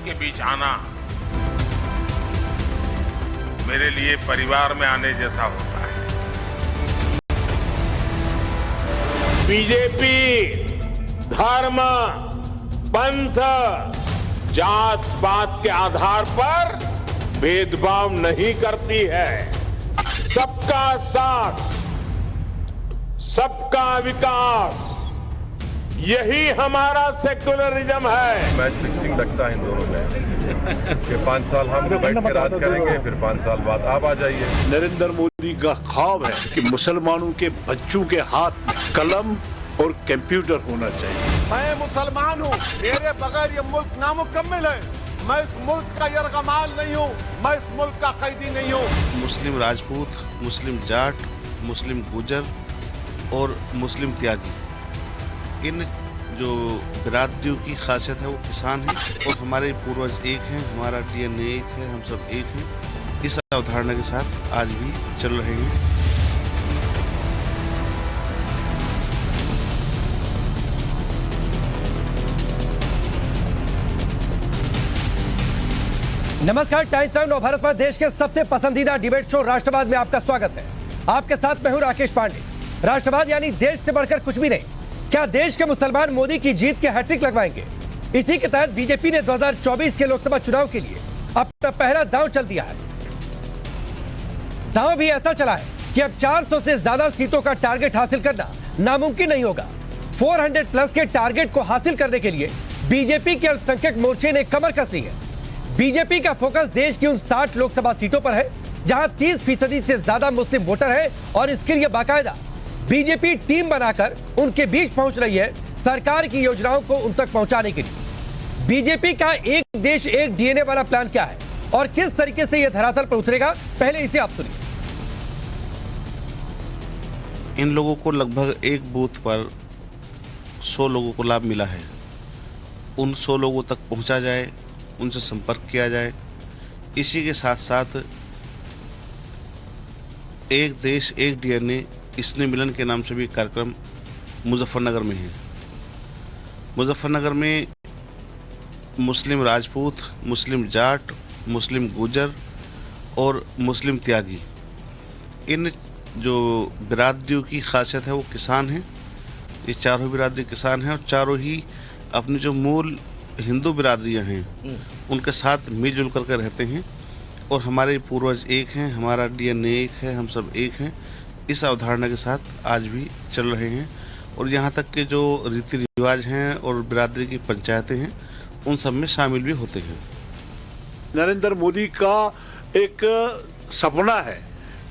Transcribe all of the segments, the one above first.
के बीच आना मेरे लिए परिवार में आने जैसा होता है। बीजेपी धर्म, पंथ, जात पात के आधार पर भेदभाव नहीं करती है। सबका साथ, सबका विकास, यही हमारा सेक्युलरिज्म है। मैच फिक्सिंग लगता है इन दोनों में कि 5 साल हम बैठ के राज करेंगे, फिर 5 साल बाद आप आ जाइए। नरेंद्र मोदी का ख्वाब है कि मुसलमानों के बच्चों के हाथ में कलम और कंप्यूटर होना चाहिए। मैं मुसलमान हूँ, मेरे बगैर ये मुल्क नामुकम्मिल है। मैं इस मुल्क का यरगमाल नहीं हूँ, मैं इस मुल्क का कैदी नहीं हूँ। मुस्लिम राजपूत, मुस्लिम जाट, मुस्लिम गुजर और मुस्लिम त्यागी, इन जो बिरादरियों की खासियत है वो किसान है और हमारे पूर्वज एक हैं, हमारा DNA एक है, हम सब एक हैं। इस अवधारणा के साथ आज भी चल रहे हैं। नमस्कार, टाइम्स टाइम नव भारत पर देश के सबसे पसंदीदा डिबेट शो राष्ट्रवाद में आपका स्वागत है। आपके साथ मैं हूं राकेश पांडे। राष्ट्रवाद यानी देश से बढ़कर कुछ भी नहीं। क्या देश के मुसलमान मोदी की जीत के हैट्रिक लगवाएंगे? इसी के तहत बीजेपी ने 2024 के लोकसभा चुनाव के लिए अपना पहला दांव चल दिया है। दांव भी ऐसा चला है कि अब 400 से ज्यादा सीटों का टारगेट हासिल करना नामुमकिन नहीं होगा। 400 प्लस के टारगेट को हासिल करने के लिए बीजेपी के अल्पसंख्यक मोर्चे ने कमर कस ली है। बीजेपी का फोकस देश की उन 60 लोकसभा सीटों पर है जहां 30% से ज्यादा मुस्लिम वोटर हैं और इसके लिए बाकायदा बीजेपी टीम बनाकर उनके बीच पहुंच रही है सरकार की योजनाओं को उन तक पहुंचाने के लिए। बीजेपी का एक देश एक DNA वाला प्लान क्या है और किस तरीके से यह धरातल पर उतरेगा, पहले इसे आप सुनिए। इन लोगों को लगभग एक बूथ पर 100 लोगों को लाभ मिला है। उन 100 लोगों तक पहुंचा जाए, उनसे संपर्क किया जाए। इसी के साथ साथ एक देश एक DNA स्नेह मिलन के नाम से भी कार्यक्रम मुजफ्फरनगर में है। मुजफ्फरनगर में मुस्लिम राजपूत, मुस्लिम जाट, मुस्लिम गुजर और मुस्लिम त्यागी, इन जो बिरादरियों की खासियत है वो किसान हैं। ये चारों बिरादरी किसान हैं और चारों ही अपनी जो मूल हिंदू बिरादरियां हैं उनके साथ मिलजुल करके रहते हैं और हमारे पूर्वज एक हैं, हमारा DNA एक है, हम सब एक हैं। इस अवधारणा के साथ आज भी चल रहे हैं और यहाँ तक के जो रीति रिवाज हैं और बिरादरी की पंचायतें हैं उन सब में शामिल भी होते हैं। नरेंद्र मोदी का एक सपना है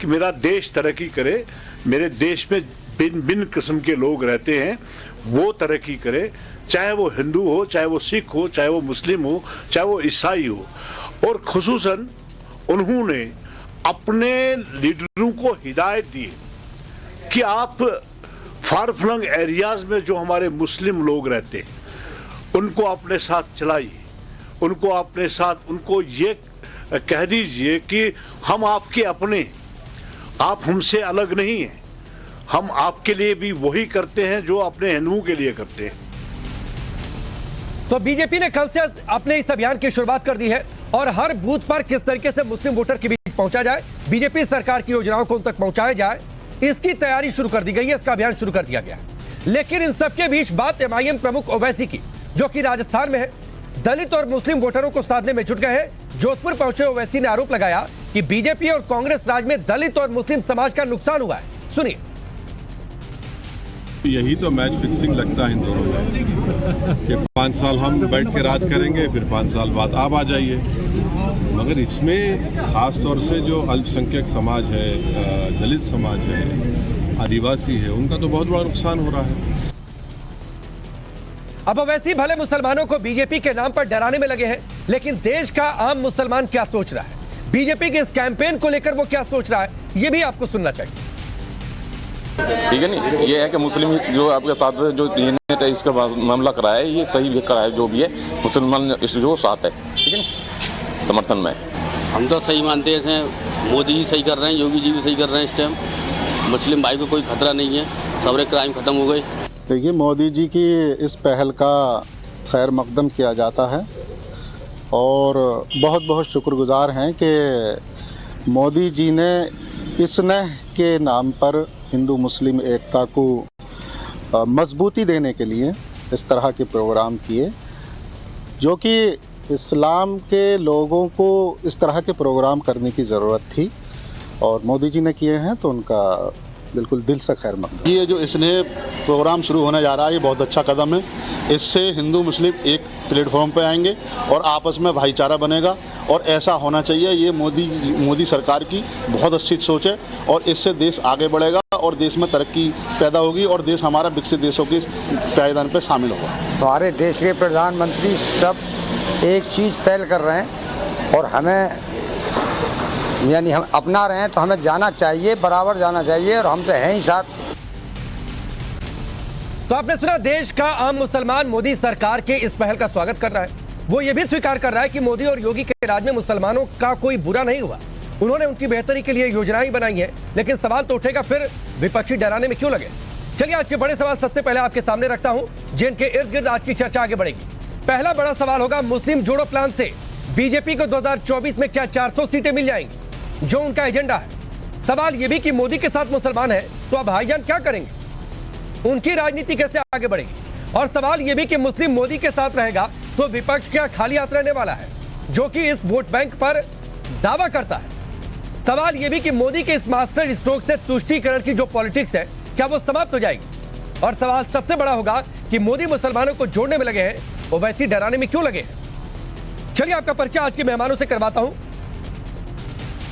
कि मेरा देश तरक्की करे, मेरे देश में भिन्न भिन्न किस्म के लोग रहते हैं, वो तरक्की करे, चाहे वो हिंदू हो, चाहे वो सिख हो, चाहे वो मुस्लिम हो, चाहे वो ईसाई हो। और खुसूसन उन्होंने अपने लीडरों को हिदायत दी कि आप फार फ्लंग एरियाज में जो हमारे मुस्लिम लोग रहते हैं उनको अपने साथ चलाइए, उनको अपने साथ, उनको ये कह दीजिए कि हम आपके अपने, आप हमसे अलग नहीं हैं, हम आपके लिए भी वही करते हैं जो अपने हिंदुओं के लिए करते हैं। तो बीजेपी ने कल से अपने इस अभियान की शुरुआत कर दी है और हर बूथ पर किस तरीके से मुस्लिम वोटर के बीच पहुंचा जाए, बीजेपी सरकार की योजनाओं को उन तक पहुंचाया जाए, इसकी तैयारी शुरू कर दी गई है। इसका अभियान शुरू कर दिया गया है। लेकिन इन सबके बीच बात MIM प्रमुख ओवैसी की, जो कि राजस्थान में है, दलित और मुस्लिम वोटरों को साधने में जुट गए हैं। जोधपुर पहुंचे ओवैसी ने आरोप लगाया कि बीजेपी और कांग्रेस राज में दलित और मुस्लिम समाज का नुकसान हुआ है। सुनिए। यही तो मैच फिक्सिंग लगता है इन दोनों में कि 5 साल हम बैठ के राज करेंगे, फिर 5 साल बाद आप आ जाइए। मगर इसमें खास तौर से जो अल्पसंख्यक समाज है, दलित समाज है, आदिवासी है, उनका तो बहुत बड़ा नुकसान हो रहा है। अब ओवैसी भले मुसलमानों को बीजेपी के नाम पर डराने में लगे हैं, लेकिन देश का आम मुसलमान क्या सोच रहा है, बीजेपी के इस कैंपेन को लेकर वो क्या सोच रहा है, ये भी आपको सुनना चाहिए। ठीक है नहीं, ये है कि मुस्लिम जो आपके साथ जो DNA टेस्ट का मामला कराया है ये सही कराया, जो भी है मुसलमान जो साथ है, ठीक है ना, समर्थन में। हम तो सही मानते हैं, मोदी जी सही कर रहे हैं, योगी जी भी सही कर रहे हैं। इस टाइम मुस्लिम भाई को कोई खतरा नहीं है, सारे क्राइम खत्म हो गए। देखिए, मोदी जी की इस पहल का खैर मकदम किया जाता है और बहुत बहुत शुक्रगुजार हैं कि मोदी जी ने स्नेह के नाम पर हिंदू मुस्लिम एकता को मजबूती देने के लिए इस तरह के प्रोग्राम किए, जो कि इस्लाम के लोगों को इस तरह के प्रोग्राम करने की ज़रूरत थी और मोदी जी ने किए हैं, तो उनका बिल्कुल दिल से खैर मकदम। ये जो स्नेह प्रोग्राम शुरू होने जा रहा है, ये बहुत अच्छा कदम है। इससे हिंदू मुस्लिम एक प्लेटफॉर्म पे आएंगे और आपस में भाईचारा बनेगा और ऐसा होना चाहिए। ये मोदी सरकार की बहुत अच्छी सोच है और इससे देश आगे बढ़ेगा और देश में तरक्की पैदा होगी और देश हमारा विकसित देशों के पायदान पर शामिल होगा। हमारे देश के प्रधानमंत्री सब एक चीज़ पहल कर रहे हैं और हमें यानी हम अपना रहे हैं, तो हमें जाना चाहिए, बराबर जाना चाहिए और हम तो हैं ही साथ। तो आपने सुना, देश का आम मुसलमान मोदी सरकार के इस पहल का स्वागत कर रहा है। वो ये भी स्वीकार कर रहा है कि मोदी और योगी के राज में मुसलमानों का कोई बुरा नहीं हुआ, उन्होंने उनकी बेहतरी के लिए योजनाएं बनाई हैं। लेकिन सवाल तो उठेगा, फिर विपक्षी डराने में क्यों लगे? चलिए आज के बड़े सवाल सबसे पहले आपके सामने रखता हूं, जिनके इर्द गिर्द आज की चर्चा आगे बढ़ेगी। पहला बड़ा सवाल होगा, मुस्लिम जोड़ो प्लान से बीजेपी को 2024 में क्या 400 सीटें मिल जाएंगी, जो उनका एजेंडा है। सवाल यह भी कि मोदी के साथ मुसलमान है तो अब भाईजान क्या करेंगे, उनकी राजनीति कैसे आगे बढ़ेगी। और सवाल यह भी कि मुस्लिम मोदी के साथ रहेगा तो विपक्ष क्या खाली हाथ रहने वाला है, जो कि इस वोट बैंक पर दावा करता है। सवाल यह भी कि मोदी के इस मास्टर स्ट्रोक से तुष्टीकरण की जो पॉलिटिक्स है, क्या वो समाप्त हो जाएगी। और सवाल सबसे बड़ा होगा कि मोदी मुसलमानों को जोड़ने में लगे हैं, ओवैसी डराने में क्यों लगे हैं। चलिए आपका परिचय आज के मेहमानों से करवाता हूं।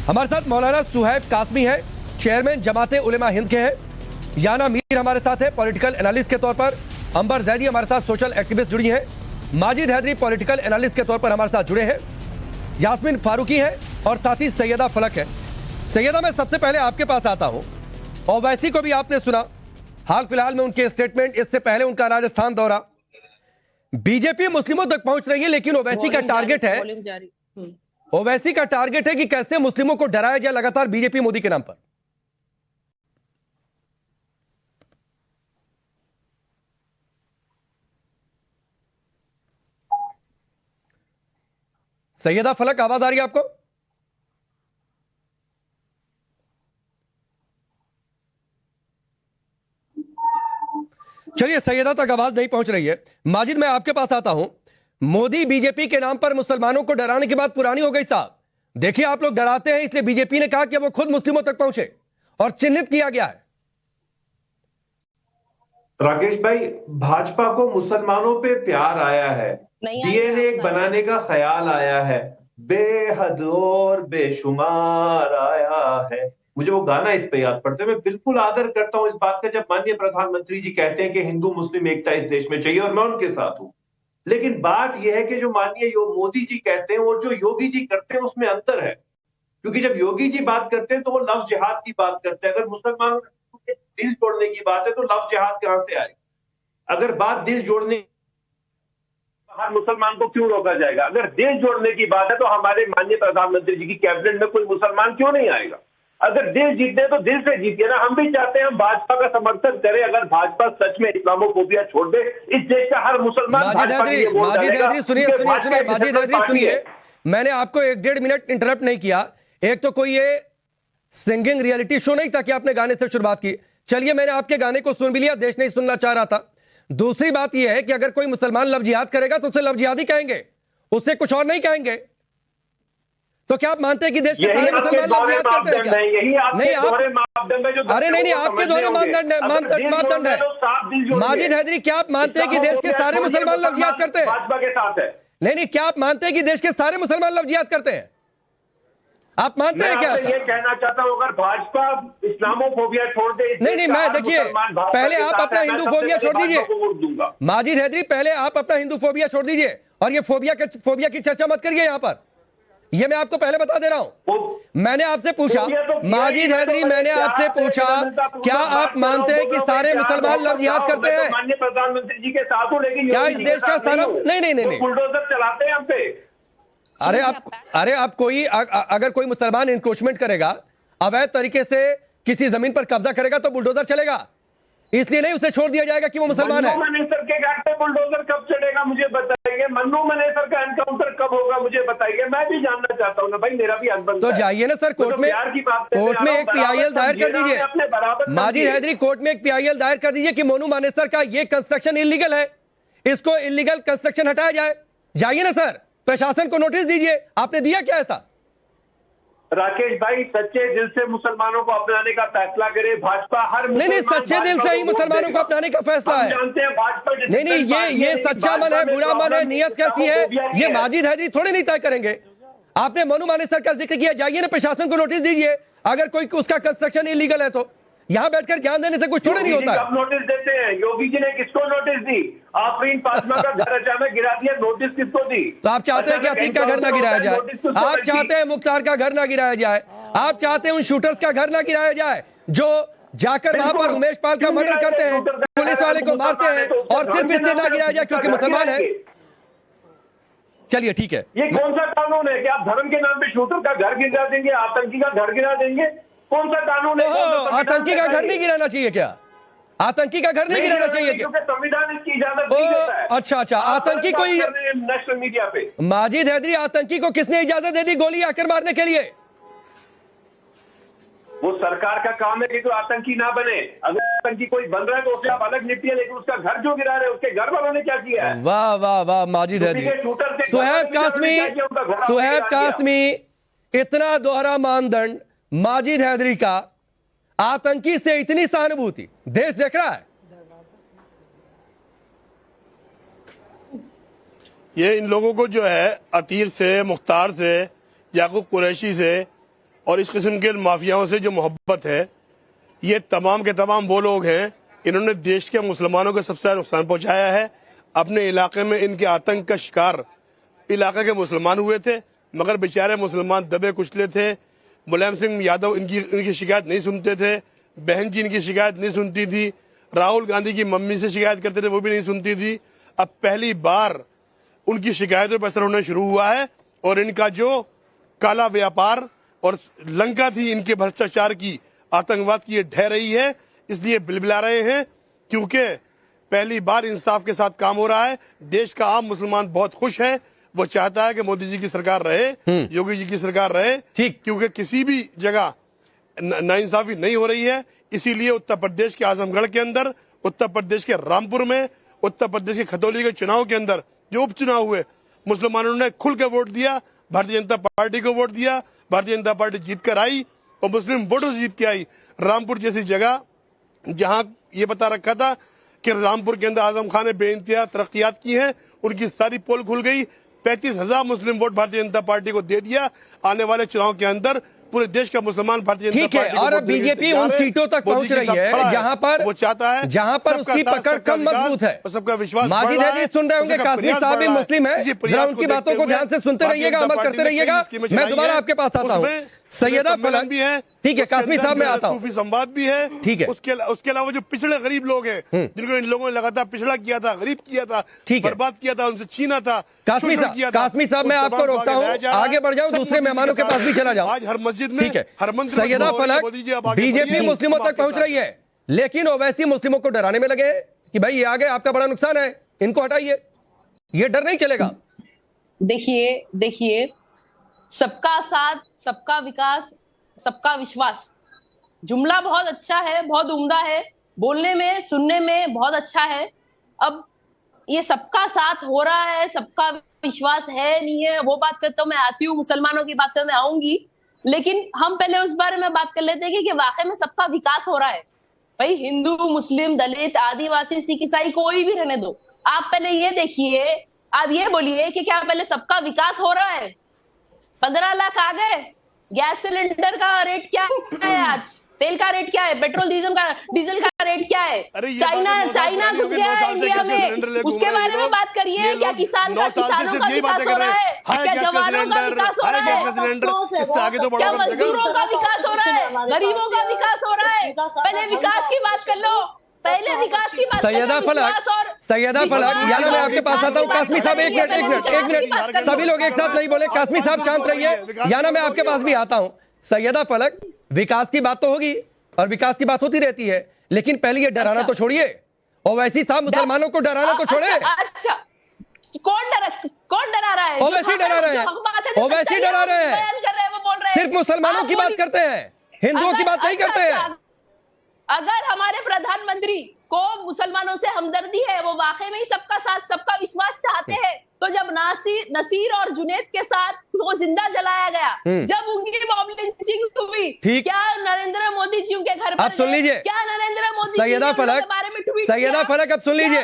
हमारे साथ मौलाना सुहैब कासमी है, चेयरमैन जमाते उलेमा हिंद के हैं। याना मीर हमारे साथ है, पॉलिटिकल एनालिस्ट के तौर पर। अंबर जैदी हमारे साथ सोशल एक्टिविस्ट जुड़ी हैं। माजिद हैदरी पॉलिटिकल एनालिस्ट के तौर पर हमारे साथ जुड़े हैं। यास्मीन फारूकी है और साथ ही सैयदा फलक है। सैयदा, मैं सबसे पहले आपके पास आता हूं। ओवैसी को भी आपने सुना, हाल फिलहाल में उनके स्टेटमेंट, इससे पहले उनका राजस्थान दौरा। बीजेपी मुस्लिमों तक पहुंच रही है, लेकिन ओवैसी का टारगेट है, ओवैसी का टारगेट है कि कैसे मुस्लिमों को डराया जाए लगातार बीजेपी मोदी के नाम पर। सैयदा फलक, आवाज आ रही है आपको? चलिए, सैयदा तक आवाज नहीं पहुंच रही है। माजिद, मैं आपके पास आता हूं। मोदी बीजेपी के नाम पर मुसलमानों को डराने की बात पुरानी हो गई साहब। देखिए, आप लोग डराते हैं, इसलिए बीजेपी ने कहा कि वो खुद मुस्लिमों तक पहुंचे और चिन्हित किया गया है। राकेश भाई, भाजपा को मुसलमानों पे प्यार आया है, डीएनए बनाने का ख्याल आया है, बेहद और बेशुमार आया है। मुझे वो गाना इस पे याद पड़ता है। मैं बिल्कुल आदर करता हूं इस बात का जब माननीय प्रधानमंत्री जी कहते हैं कि हिंदू मुस्लिम एकता इस देश में चाहिए, और मैं उनके साथ हूं। लेकिन बात यह है कि जो माननीय मोदी जी कहते हैं और जो योगी जी करते हैं उसमें अंतर है। क्योंकि जब योगी जी बात करते हैं तो वो लव जिहाद की बात करते हैं। अगर मुसलमानों के दिल तोड़ने की बात है तो लव जिहाद कहां से आएगा? अगर बात दिल जोड़ने, हर मुसलमान को क्यों रोका जाएगा? अगर दिल जोड़ने की बात है तो हमारे माननीय प्रधानमंत्री जी की कैबिनेट में कोई मुसलमान क्यों नहीं आएगा? अगर दिल जीतने तो दिल से जीतिए ना। हम भी चाहते हैं हम भाजपा का समर्थन करें। अगर भाजपा सच में इस्लामोफोबिया छोड़ दे, इस देश का हर मुसलमान सुनिए, मैंने आपको 1.5 मिनट इंटरप्ट नहीं किया। एक तो कोई ये सिंगिंग रियलिटी शो नहीं था कि आपने गाने से शुरुआत की। चलिए, मैंने आपके गाने को सुन भी लिया, देश नहीं सुनना चाह रहा था। दूसरी बात यह है कि अगर कोई मुसलमान लव जिहाद करेगा तो उसे लव जिहादी कहेंगे, उससे कुछ और नहीं कहेंगे। तो क्या आप मानते हैं कि देश के सारे मुसलमान लव जिहाद करते हैं क्या? नहीं, आप, अरे नहीं, आपके दोहरे मानदंड है। माजिद हैदरी, क्या आप मानते हैं कि देश के सारे मुसलमान लव जिहाद करते हैं? भाजपा के साथ है। नहीं, क्या आप मानते हैं कि देश के सारे मुसलमान लव जिहाद करते हैं? आप मानते हैं क्या? ये कहना चाहता हूं, अगर भाजपा इस्लामोफोबिया छोड़ दे। नहीं, मैं देखिए, पहले आप अपना हिंदू फोबिया छोड़ दीजिए। माजिद हैदरी, पहले आप अपना हिंदू फोबिया छोड़ दीजिए और ये फोबिया की चर्चा मत करिए यहाँ पर। ये मैं आपको पहले बता दे रहा हूं। मैंने आपसे पूछा, माजिद हैदरी, मैंने आपसे पूछा, क्या आप मानते हैं कि सारे मुसलमान लव जिहाद करते हैं? माननीय प्रधानमंत्री जी के साथ हूं, लेकिन क्या इस देश का सारा, नहीं, बुलडोजर चलाते हैं हम पे। अरे आप कोई, अगर कोई मुसलमान इंक्रोचमेंट करेगा, अवैध तरीके से किसी जमीन पर कब्जा करेगा तो बुलडोजर चलेगा। इसलिए नहीं उसे छोड़ दिया जाएगा कि वो मुसलमान है। मन्नू मनेसर के घाट पे बुलडोजर कब चढ़ेगा मुझे बताइए। मन्नू मनेसर का एनकाउंटर कब होगा मुझे बताइए। मैं भी जानना चाहता हूँ ना भाई, मेरा भी हस्बैंड। तो जाइए ना सर कोर्ट में, कोर्ट में एक पीआईएल दायर कर दीजिए। माजिद हैदरी, कोर्ट में एक पीआईएल दायर कर दीजिए कि मोनू मानेसर का ये कंस्ट्रक्शन इलीगल है, इसको इलीगल कंस्ट्रक्शन हटाया जाए। जाइए ना सर, प्रशासन को नोटिस दीजिए। आपने दिया क्या ऐसा? राकेश भाई, सच्चे दिल से मुसलमानों को अपनाने का फैसला करे भाजपा। हर नहीं, सच्चे दिल से ही मुसलमानों को अपनाने का फैसला है। जानते हैं भाजपा नहीं, ये सच्चा मन है, बुरा मन है, नियत कैसी है, ये माजिद हैदरी थोड़े नहीं तय करेंगे। आपने मोनू मानेसर का जिक्र किया, जाइए ना प्रशासन को नोटिस दीजिए। अगर कोई उसका कंस्ट्रक्शन इलीगल है तो यहाँ बैठकर ज्ञान देने से कुछ थोड़े नहीं होता है। नोटिस देते हैं, योगी जी ने किसको नोटिस दी? आफरीन फातिमा का घर अचानक गिरा दिया, नोटिस किसको दी? तो आप चाहते हैं कि अतीक का घर ना गिराया जाए, आप चाहते हैं मुख्तार का घर ना गिराया जाए, आप चाहते हैं उन शूटर्स का घर ना गिराया जाए जो जाकर वहां पर उमेश पाल का मर्डर करते हैं, पुलिस वाले को मारते हैं, और सिर्फ इसलिए ना गिराया जाए क्योंकि मुसलमान है। चलिए ठीक है, ये कौन सा कानून है कि आप धर्म के नाम पे शूटर का घर गिरा देंगे, आतंकी का घर गिरा देंगे? कौन सा कानून है? आतंकी का घर नहीं गिराना चाहिए क्या? आतंकी का घर नहीं गिराना चाहिए क्या? संविधान इसकी इजाजत नहीं देता है। अच्छा, आतंकी को नेशनल मीडिया पे माजिद हैदरी, आतंकी को किसने इजाजत दे दी गोली आकर मारने के लिए? वो सरकार का काम है कि कोई आतंकी ना बने। अगर आतंकी कोई बन रहा है तो उसे आप अलग निपटिए, लेकिन उसका घर जो गिरा रहे हैं उसके घर वालों ने क्या किया है? वाह वाह वाह माजिद हैदरी। सुहैब कासमी, इतना दोहरा मानदंड माजिद हैदरी का, आतंकी से इतनी सहानुभूति, देश देख रहा है। ये इन लोगों को जो है अतीर से, मुख्तार से, याकूब कुरैशी से और इस किस्म के माफियाओं से जो मोहब्बत है, ये तमाम के तमाम वो लोग हैं, इन्होंने देश के मुसलमानों को सबसे ज्यादा नुकसान पहुंचाया है। अपने इलाके में इनके आतंक का शिकार इलाके के मुसलमान हुए थे, मगर बेचारे मुसलमान दबे कुचले थे। मुलायम सिंह यादव इनकी शिकायत नहीं सुनते थे, बहन जी इनकी शिकायत नहीं सुनती थी, राहुल गांधी की मम्मी से शिकायत करते थे वो भी नहीं सुनती थी। अब पहली बार उनकी शिकायतों पर असर होना शुरू हुआ है और इनका जो काला व्यापार और लंका थी इनके भ्रष्टाचार की, आतंकवाद की, ये ढह रही है। इसलिए बिलबिला रहे हैं क्योंकि पहली बार इंसाफ के साथ काम हो रहा है। देश का आम मुसलमान बहुत खुश है, वो चाहता है कि मोदी जी की सरकार रहे, योगी जी की सरकार रहे, क्योंकि किसी भी जगह नाइंसाफी नहीं हो रही है। इसीलिए उत्तर प्रदेश के आजमगढ़ के अंदर, उत्तर प्रदेश के रामपुर में, उत्तर प्रदेश के खतौली के चुनाव के अंदर जो उपचुनाव हुए, मुसलमानों ने खुल के वोट दिया, भारतीय जनता पार्टी को वोट दिया, भारतीय जनता पार्टी जीत कर आई और मुस्लिम वोटों से जीत के आई। रामपुर जैसी जगह जहां ये बता रखा था कि रामपुर के अंदर आजम खान ने बेइंतहा तरक्कियात की हैं, उनकी सारी पोल खुल गई। 35,000 मुस्लिम वोट भारतीय जनता पार्टी को दे दिया। आने वाले चुनाव के अंदर पूरे देश का मुसलमान भारतीय जनता पार्टी ठीक है, और बीजेपी उन सीटों तक पहुंच रही है जहां पर वो चाहता है, जहां पर उसकी पकड़ कम मजबूत है। सबका विश्वास माजिद हैदरी सुन रहे होंगे, काश्मीर साहब भी मुस्लिम है, जरा उनकी बातों को ध्यान से सुनते रहिएगा, अमल करते रहिएगा। मैं दोबारा आपके पास आता हूँ। सैयदा फलक भी है, ठीक है, काश्मीर साहब में आता हूँ। सूफी संवाद भी है, ठीक है। उसके अलावा जो पिछड़े गरीब लोग हैं, जिनको इन लोगों ने लगातार पिछड़ा किया था, गरीब किया था, बर्बाद किया था, उनसे छीना था, काश्मीर साहब मैं आपको रोकता हूँ, आगे बढ़ जाऊँ, दूसरे मेहमानों के पास भी चला जाऊँ। आज हर मस्जिद में, ठीक है, सैयदा फलक, बीजेपी मुस्लिमों तक पहुंच रही है, लेकिन ओवैसी मुस्लिमों को डराने में लगे कि भाई ये आगे आपका बड़ा नुकसान है, इनको हटाइए, ये डर नहीं चलेगा। देखिए सबका साथ, सबका विकास, सबका विश्वास, जुमला बहुत अच्छा है, बहुत उम्दा है, बोलने में, सुनने में बहुत अच्छा है। अब ये सबका साथ हो रहा है, सबका विश्वास है नहीं है, वो बात पे तो मैं आती हूँ, मुसलमानों की बात पे मैं आऊंगी, लेकिन हम पहले उस बारे में बात कर लेते हैं कि वाकई में सबका विकास हो रहा है। भाई हिंदू, मुस्लिम, दलित, आदिवासी, सिख, ईसाई, कोई भी रहने दो, आप पहले ये देखिए, आप ये बोलिए कि क्या पहले सबका विकास हो रहा है? 15 लाख आ गए, गैस सिलेंडर का रेट क्या है आज, तेल का रेट क्या है, पेट्रोल डीजल का रेट क्या है, चाइना घुस गया है इंडिया में, उसके बारे में बात करिए। क्या किसानों का विकास हो रहा है? क्या जवानों का विकास हो रहा है? क्या मजदूरों का विकास हो रहा है? गरीबों का विकास हो रहा है? पहले विकास की बात कर लो, पहले विकास की बात। सैयदा फलक, यानी मैं आपके पास आता हूँ। कासमी साहब एक मिनट, सभी लोग एक साथ नहीं बोले, कासमी साहब शांत रहिए, यानी मैं आपके पास भी आता हूँ। सैयदा फलक, विकास की बात तो होगी और विकास की बात होती रहती है, लेकिन पहले ये डराना तो छोड़िए, ओवैसी साहब मुसलमानों को डराना तो छोड़े। अच्छा कौन डरा रहा है? ओवैसी डरा रहे हैं, ओवैसी डरा रहे हैं, सिर्फ मुसलमानों की बात करते हैं, हिंदुओं की बात नहीं करते हैं। अगर हमारे प्रधानमंत्री को मुसलमानों से हमदर्दी है, वो वाकई में ही सबका साथ सबका विश्वास चाहते हैं, तो जब नसीर और जुनैद के साथ वो जिंदा जलाया गया, जब उनकी मॉब लिंचिंग हुई, क्या नरेंद्र मोदी जी उनके घर पर आप सुन लीजिए, क्या नरेंद्र मोदी सैयदा फलक अब सुन लीजिए।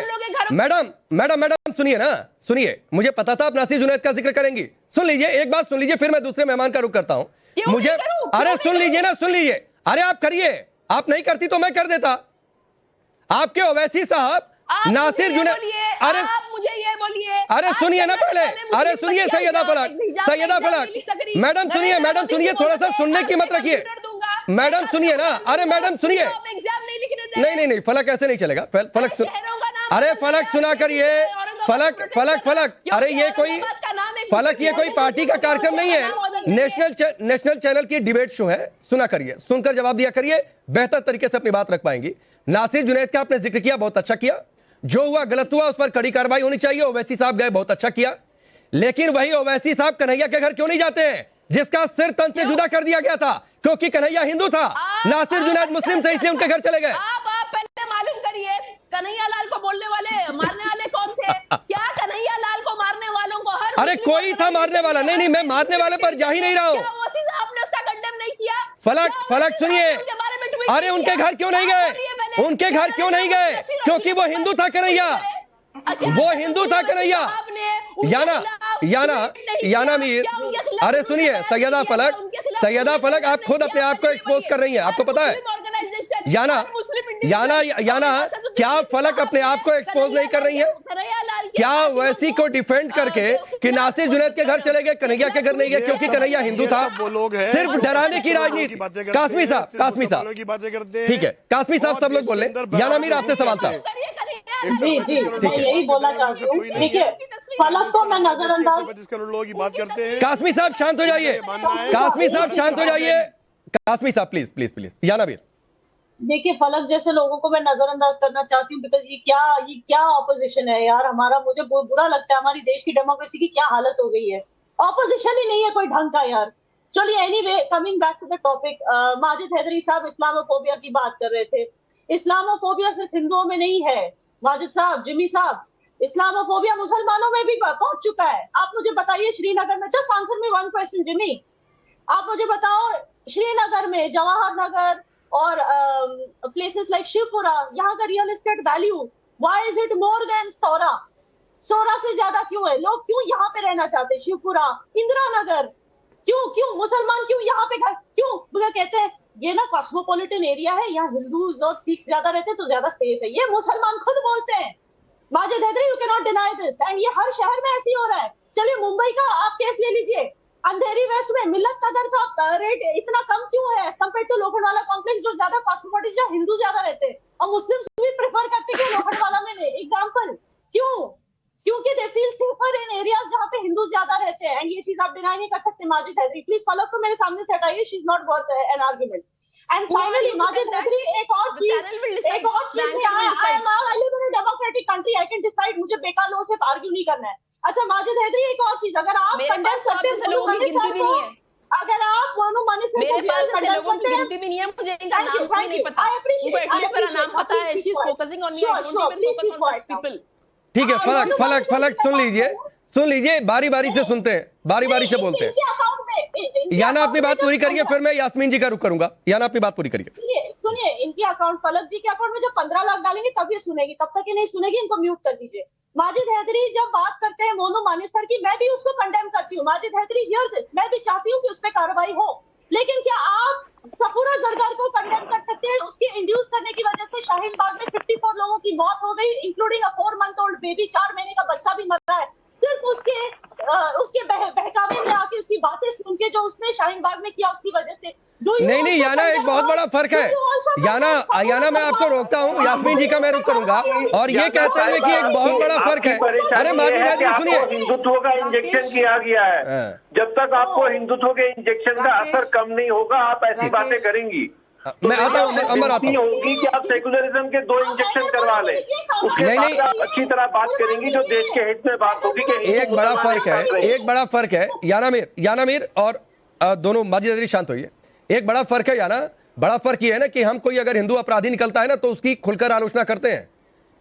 मैडम सुनिए ना, सुनिए, मुझे पता था आप नासिर जुनैद का जिक्र करेंगी। सुन लीजिए, एक बात सुन लीजिए, फिर मैं दूसरे मेहमान का रुख करता हूं। मुझे अरे सुन लीजिए ना, सुन लीजिए, अरे आप करिए, आप नहीं करती तो मैं कर देता। आपके ओवैसी साहब नासिर जुनैद, अरे मुझे ये बोलिए, अरे सुनिए ना पहले, अरे सुनिए सैयदा फलक, मैडम सुनिए, थोड़ा सा सुनने की मत रखिए, मैडम सुनिए ना, अरे मैडम सुनिए, नहीं फलक ऐसे नहीं चलेगा, फलक सुन, अरे फलक सुना करिए, फलक, अरे ये कोई फलक, ये कोई पार्टी का कार्यक्रम नहीं है, नेशनल चैनल की डिबेट शो है, सुना करिए, सुनकर जवाब दिया करिए, बेहतर तरीके से अपनी बात रख पाएंगी। नासिर जुनैद का आपने जिक्र किया, बहुत अच्छा किया, जो हुआ गलत हुआ, उस पर कड़ी कार्रवाई होनी चाहिए। ओवैसी साहब गए, बहुत अच्छा किया, लेकिन वही ओवैसी साहब कन्हैया के घर क्यों नहीं जाते हैं, जिसका सिर तन से जुदा कर दिया गया था, क्योंकि कन्हैया हिंदू था, नासिर जुनैद मुस्लिम थे, इसलिए उनके घर चले गए। आप पहले मालूम करिए, कन्हैया लाल को बोलने वाले, मारने वाले कौन थे? क्या कन्हैया लाल को मारने वालों को हर अरे कोई था मारने वाला? नहीं, मैं मारने वाले पर जा ही नहीं रहा हूँ। आपने उसका कंडेम नहीं किया? फलक सुनिए, अरे उनके घर क्यों नहीं गए, उनके घर क्यों नहीं गए? क्योंकि वो हिंदू था कन्हैया, वो हिंदू था कन्हैया। याना मीर, अरे सुनिए सैयदा फलक, आप खुद अपने आप को एक्सपोज कर रही हैं, आपको पता है? याना, क्या फलक अपने आप को एक्सपोज नहीं कर रही है? क्या वैसी को डिफेंड करके कि नासिर जुनैद के घर चले गए, कन्हैया के घर नहीं गए क्योंकि कन्हैया हिंदू था? सिर्फ डराने की राजनीति। कासमी साहब ठीक है, कासमी साहब सब लोग बोल रहे। याना मीर, आपसे सवाल था। जी मैं यही बोलना चाहती हूँ, देखिए फलक को मैं नजरअंदाज, कासमी साहब शांत हो जाइए, कासमी साहब शांत हो जाइए, कासमी साहब प्लीज। याना मीर, देखिए फलक जैसे लोगों को मैं नजरअंदाज करना चाहती हूँ, बिकॉज ये क्या ऑपोजिशन है यार हमारा। मुझे बुरा लगता है, हमारी देश की डेमोक्रेसी की क्या हालत हो गई है, ऑपोजिशन ही नहीं है कोई ढंग का यार। चलिए anyway, coming back to the topic, Majid Haidery sahab Islamophobia की बात कर रहे थे। इस्लामोफोबिया सिर्फ हिंदुओं में नहीं है माजिद साहब, जिमी साहब, इस्लामोफोबिया मुसलमानों में भी पहुंच चुका है। आप मुझे बताइए श्रीनगर में, just answer me one question Jimmy, आप मुझे बताओ श्रीनगर में, जवाहर नगर और प्लेसेस लाइक शिवपुरा, यहाँ का real estate value, why is it more than Saura? Saura से ज्यादा क्यों है? लोग क्यों यहाँ पे रहना चाहते हैं? शिवपुरा, इंदिरा नगर, क्यों मुसलमान क्यों यहाँ पे घर क्यों? मुझे कहते हैं ये ना कॉस्मोपॉलिटन एरिया है, यहाँ हिंदूज और सिख ज्यादा रहते हैं तो ज्यादा सेफ है, ये मुसलमान खुद बोलते हैं। Majid Haidery, you can not deny this, and ये हर शहर में ऐसे ही हो रहा है। चलिए मुंबई का आप केस ले लीजिए, अंधेरी वेस्ट में मिल्लत नगर का रेट इतना कम क्यों है as compare to Lokhandwala complex, जो ज्यादा कॉस्मोपॉलिटन, जहाँ हिंदू ज्यादा रहते हैं और मुस्लिम्स भी प्रेफर करते हैं लोखंडवाला में एग्जाम्पल। क्योंकि they feel safer in areas जहाँ पे हिंदू ज्यादा रहते हैं, एंड ये चीज आप डिनाई नहीं कर सकते। माजिद हैदरी प्लीज फलक को मेरे सामने से हटाइए, she is not worth an argument. And finally Majid Haidery, एक और चीज democratic country, I can decide, मुझे बेकार लोगों से आर्ग्यू नहीं करना है। अच्छा माजिद हैदरी, एक और चीज, अगर आप कंडेम करते हैं, अगर आप मोनू मानी से मेरे पास ऐसे लोगों की गिनती भी नहीं है, मुझे इनका नाम भी नहीं पता, उनको एटलीस्ट मेरा नाम पता है। She is focusing on me, I don't even focus on such people. ठीक है, फलक सुन लीजिए, बारी बारी से सुनते हैं, बारी बारी से बोलते हैं। याना अपनी बात पूरी करिए, फिर मैं यास्मीन जी का रुख करूंगा। याना अपनी बात पूरी करिए। सुनिए, इनके अकाउंट, फलक जी के अकाउंट में जब 15 लाख डालेंगे तब ये सुनेगी, तब तक ये नहीं सुनेगी, इनको म्यूट कर दीजिए। माजिद हैदरी जब बात करते हैं मोनू मानेसर की, मैं भी उसको कंडेम करती हूँ। माजिद हैदरी, हियर दिस, मैं भी चाहती हूँ कि उस पर कार्रवाई हो, लेकिन क्या आप सपूरा जरदार को कंडेम कर सकते हैं? उसकी इंड्यूस करने की वजह से शाहीन बाग में 54 लोगों की मौत हो गई, including a 4 month old baby, 4 महीने का बच्चा भी मर रहा है, सिर्फ उसके बहकावे में आके, उसकी बातें सुन के जो उसने शाहीन बाग में किया उसकी वजह से। नहीं याना, एक बहुत बड़ा फर्क है। याना मैं आपको रोकता हूँ, यास्मीन जी का मैं रुख करूंगा, और ये कहते हुए कि एक बहुत बड़ा फर्क है। अरे माजिद हैदरी सुनिए, हिंदुत्व का इंजेक्शन किया गया है, जब तक आपको हिंदुत्व के इंजेक्शन का असर कम नहीं होगा, आप ऐसी बातें करेंगी। मैं आता हूँ, अंबर आता हूँ। होगी कि आप सेकुलरिज्म के 2 इंजेक्शन करवा लें, उसके बाद आप अच्छी तरह बात करेंगी, जो देश के हित में बात होगी कि एक बड़ा फर्क है यानामीर और दोनों माजिद हैदरी शांत होइए। एक बड़ा फर्क है याना, बड़ा फर्क ये है ना कि हम कोई अगर हिंदू अपराधी निकलता है ना तो उसकी खुलकर आलोचना करते हैं,